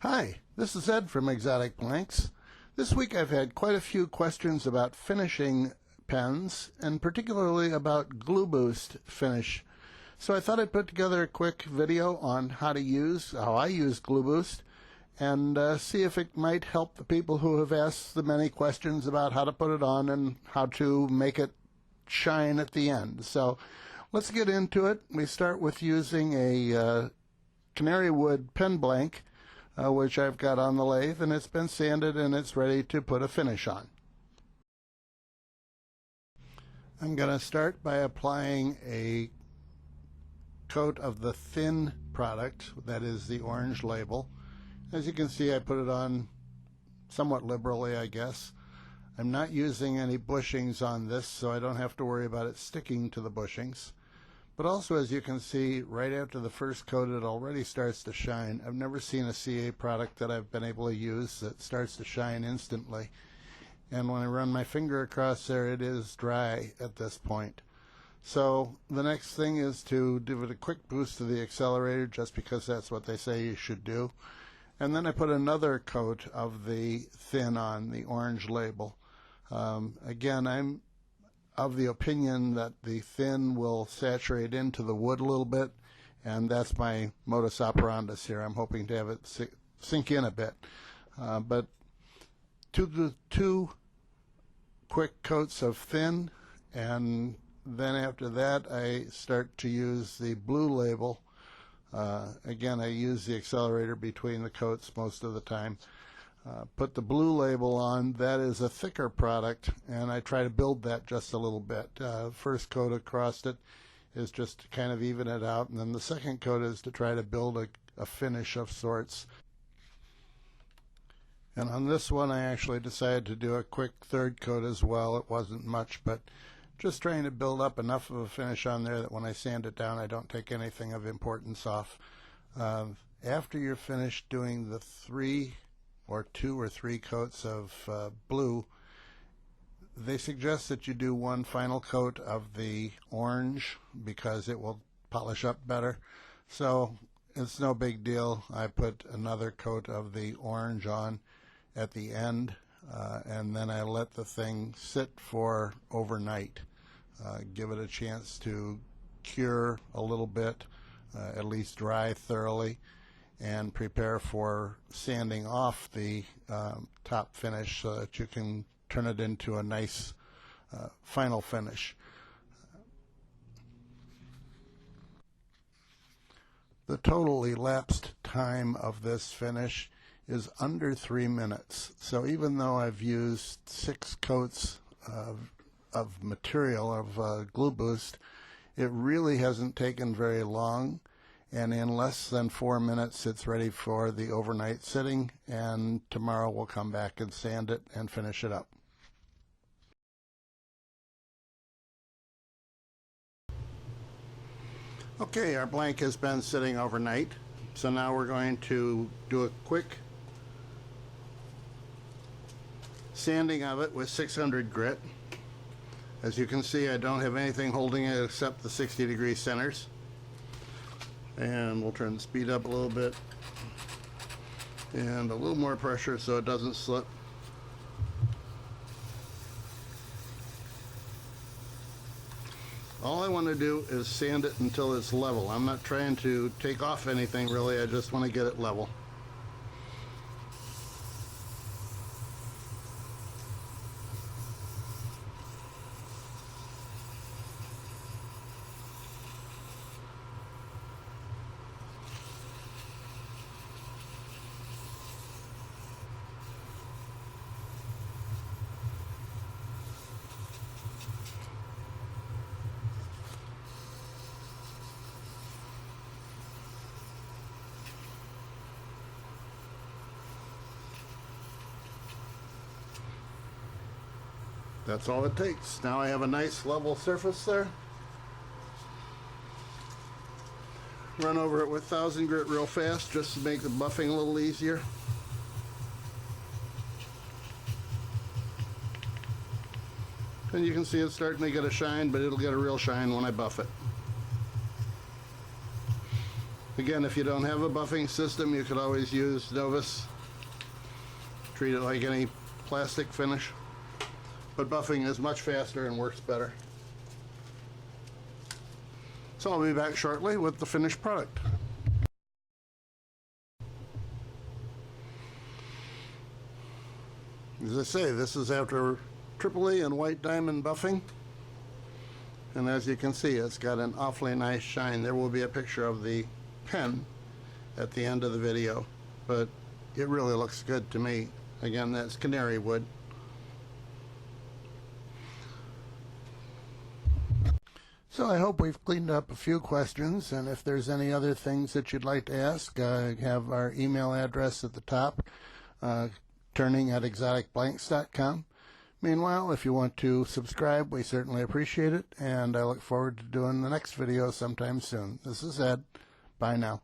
Hi, this is Ed from Exotic Blanks. This week I've had quite a few questions about finishing pens, and particularly about GluBoost finish. So I thought I'd put together a quick video on how I use GluBoost, and see if it might help the people who have asked the many questions about how to put it on and how to make it shine at the end. So let's get into it. We start with using a canarywood pen blank, which I've got on the lathe, and it's been sanded and it's ready to put a finish on. I'm going to start by applying a coat of the thin product, that is the orange label. As you can see, I put it on somewhat liberally, I guess. I'm not using any bushings on this, so I don't have to worry about it sticking to the bushings. But also, as you can see, right after the first coat, it already starts to shine. I've never seen a CA product that I've been able to use that starts to shine instantly. And when I run my finger across there, it is dry at this point. So the next thing is to give it a quick boost to the accelerator, just because that's what they say you should do. And then I put another coat of the thin on, the orange label. Again, I'm of the opinion that the thin will saturate into the wood a little bit, and that's my modus operandus here. I'm hoping to have it sink in a bit. But two quick coats of thin, and then after that I start to use the blue label. Again, I use the accelerator between the coats most of the time. Put the blue label on. That is a thicker product, and I try to build that just a little bit. First coat across it is just to kind of even it out, and then the second coat is to try to build a finish of sorts. And on this one, I actually decided to do a quick third coat as well. It wasn't much, but just trying to build up enough of a finish on there that when I sand it down, I don't take anything of importance off. After you're finished doing the two or three coats of blue, they suggest that you do one final coat of the orange because it will polish up better. So it's no big deal. I put another coat of the orange on at the end, and then I let the thing sit for overnight. Give it a chance to cure a little bit, at least dry thoroughly, and prepare for sanding off the top finish so that you can turn it into a nice final finish. The total elapsed time of this finish is under 3 minutes. So even though I've used 6 coats of material, of GluBoost, it really hasn't taken very long, and in less than 4 minutes it's ready for the overnight sitting, and tomorrow we'll come back and sand it and finish it up. Okay, our blank has been sitting overnight, so now we're going to do a quick sanding of it with 600 grit. As you can see, I don't have anything holding it except the 60-degree centers. And we'll turn the speed up a little bit and a little more pressure so it doesn't slip. All I want to do is sand it until it's level. I'm not trying to take off anything really, I just want to get it level. That's all it takes. Now I have a nice level surface there. Run over it with 1000 grit real fast just to make the buffing a little easier. And you can see it's starting to get a shine, but it'll get a real shine when I buff it. Again, if you don't have a buffing system, you could always use Novus. Treat it like any plastic finish. But buffing is much faster and works better. So I'll be back shortly with the finished product. As I say, this is after triple E and white diamond buffing. And as you can see, it's got an awfully nice shine. There will be a picture of the pen at the end of the video, but it really looks good to me. Again, that's canary wood. So I hope we've cleaned up a few questions, and if there's any other things that you'd like to ask, I have our email address at the top, turning@exoticblanks.com. Meanwhile, if you want to subscribe, we certainly appreciate it, and I look forward to doing the next video sometime soon. This is Ed. Bye now.